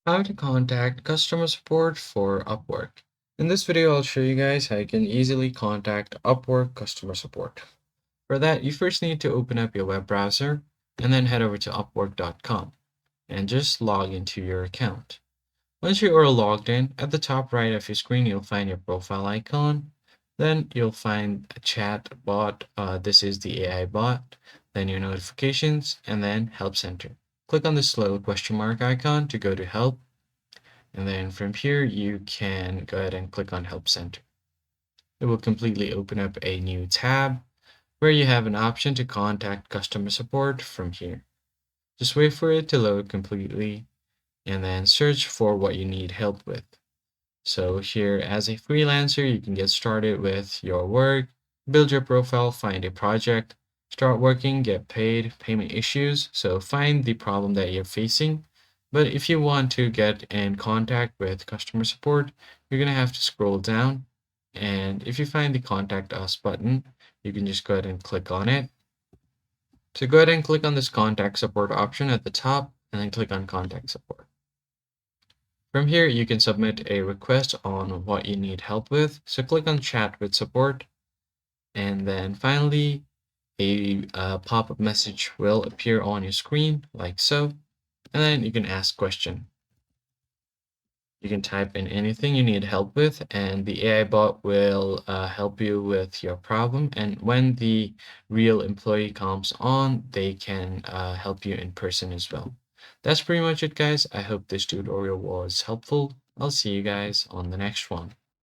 How to contact customer support for Upwork. In this video, I'll show you guys how you can easily contact Upwork customer support. For that, you first need to open up your web browser and then head over to upwork.com and just log into your account. Once you are logged in, at the top right of your screen, you'll find your profile icon. Then you'll find a chat bot. This is the AI bot. Then your notifications and then Help Center. Click on this little question mark icon to go to Help. And then from here, you can go ahead and click on Help Center. It will completely open up a new tab where you have an option to contact customer support from here. Just wait for it to load completely and then search for what you need help with. So here, as a freelancer, you can get started with your work, build your profile, find a project, start working, get paid, payment issues. So find the problem that you're facing. But if you want to get in contact with customer support, you're going to have to scroll down. And if you find the Contact Us button, you can just go ahead and click on it. So go ahead and click on this Contact Support option at the top and then click on Contact Support. From here, you can submit a request on what you need help with. So click on Chat with Support. And then finally, a pop-up message will appear on your screen like so. And then you can ask question. You can type in anything you need help with, and the AI bot will help you with your problem. And when the real employee comes on, they can help you in person as well. That's pretty much it, guys. I hope this tutorial was helpful. I'll see you guys on the next one.